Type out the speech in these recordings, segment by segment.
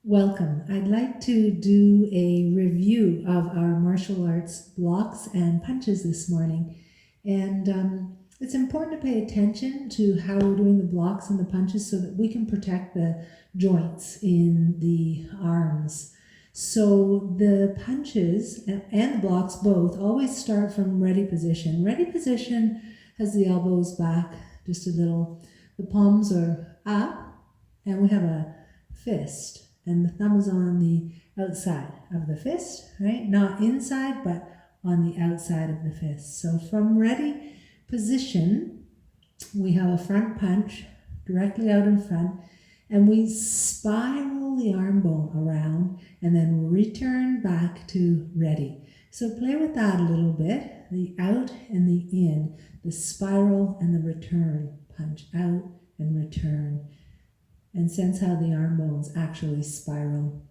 Welcome. I'd like to do a review of our martial arts blocks and punches this morning. And it's important to pay attention to how we're doing the blocks and the punches so that we can protect the joints in the arms. So the punches and the blocks both always start from ready position. Ready position has the elbows back just a little. The palms are up and we have a fist. And the thumb is on the outside of the fist, right? Not inside, but on the outside of the fist. So from ready position, we have a front punch directly out in front, and we spiral the arm bone around and then return back to ready. So play with that a little bit, the out and the in, the spiral and the return, punch out and return. And sense how the arm bones actually spiral.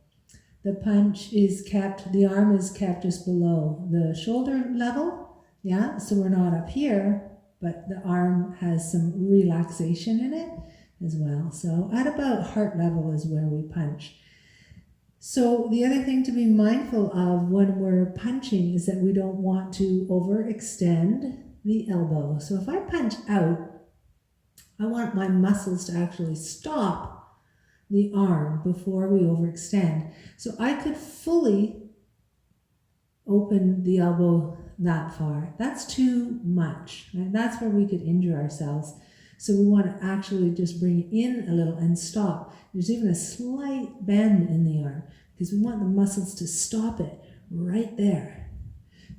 The punch is kept, the arm is kept just below the shoulder level, yeah? So we're not up here, but the arm has some relaxation in it as well. So at about heart level is where we punch. So the other thing to be mindful of when we're punching is that we don't want to overextend the elbow. So if I punch out, I want my muscles to actually stop the arm before we overextend. So I could fully open the elbow that far. That's too much, right? That's where we could injure ourselves. So we want to actually just bring it in a little and stop. There's even a slight bend in the arm because we want the muscles to stop it right there.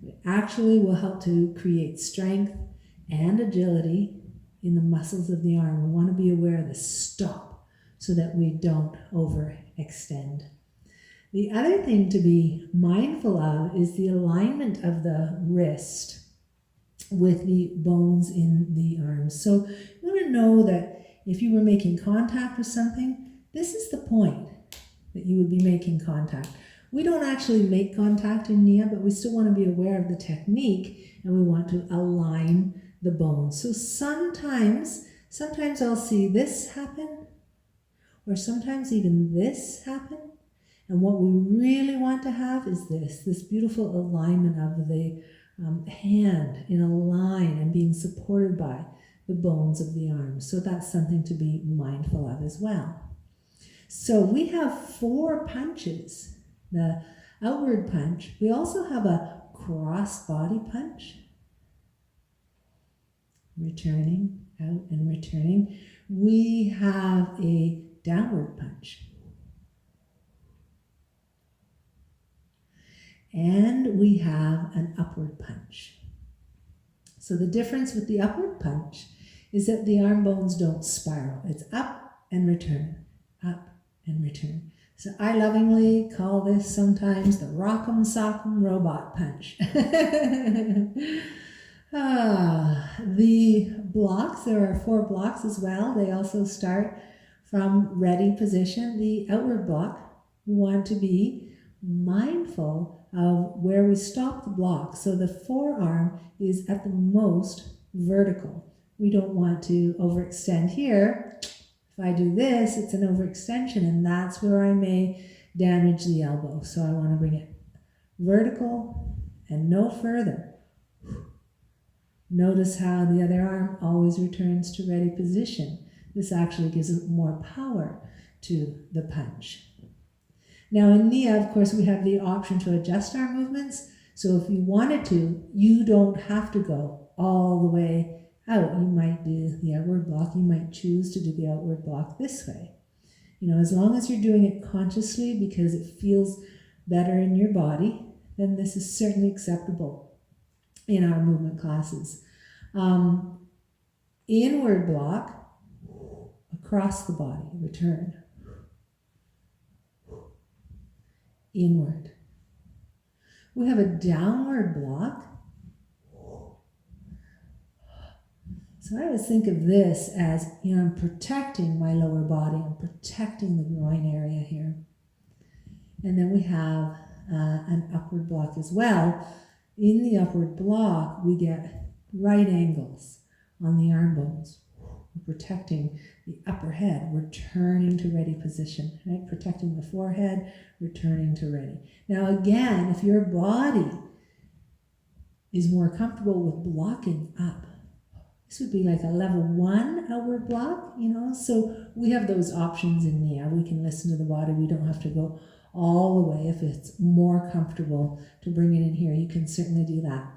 It actually will help to create strength and agility in the muscles of the arm. We want to be aware of the stop so that we don't overextend. The other thing to be mindful of is the alignment of the wrist with the bones in the arms. So you want to know that if you were making contact with something, this is the point that you would be making contact. We don't actually make contact in Nia, but we still want to be aware of the technique and we want to align the bones. So sometimes I'll see this happen, or sometimes even this happen. And what we really want to have is this beautiful alignment of the hand in a line and being supported by the bones of the arms. So that's something to be mindful of as well. So we have 4 punches. The outward punch. We also have a cross body punch. Returning, out and returning. We have a downward punch. And we have an upward punch. So the difference with the upward punch is that the arm bones don't spiral. It's up and return, up and return. So I lovingly call this sometimes the rock'em sock'em robot punch. The blocks, there are 4 blocks as well. They also start from ready position. The outward block, we want to be mindful of where we stop the block. So the forearm is at the most vertical. We don't want to overextend here. If I do this, it's an overextension, and that's where I may damage the elbow. So I want to bring it vertical and no further. Notice how the other arm always returns to ready position. This actually gives it more power to the punch. Now in Nia, of course, we have the option to adjust our movements. So if you wanted to, you don't have to go all the way out. You might do the outward block. You might choose to do the outward block this way. You know, as long as you're doing it consciously because it feels better in your body, then this is certainly acceptable in our movement classes. Inward block, across the body, return. Inward. We have a downward block. So I always think of this as, you know, I'm protecting my lower body. I'm protecting the groin area here. And then we have an upward block as well. In the upward block, we get right angles on the arm bones. protecting the upper head, returning to ready position, right? Protecting the forehead, returning to ready. Now again, if your body is more comfortable with blocking up, this would be like a level 1 outward block, so we have those options in there. We can listen to the body. We don't have to go all the way. If it's more comfortable to bring it in here, you can certainly do that.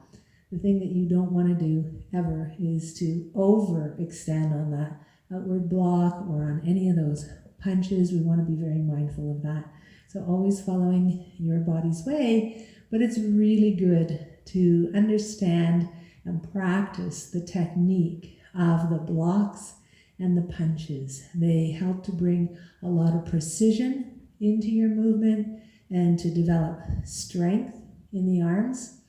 The thing that you don't want to do ever is to overextend on that outward block or on any of those punches. We want to be very mindful of that. So always following your body's way, but it's really good to understand and practice the technique of the blocks and the punches. They help to bring a lot of precision into your movement and to develop strength in the arms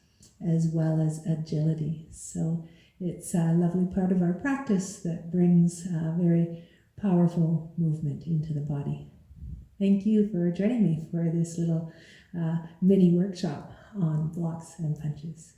as well as agility. So it's a lovely part of our practice that brings a very powerful movement into the body. Thank you for joining me for this little mini workshop on blocks and punches.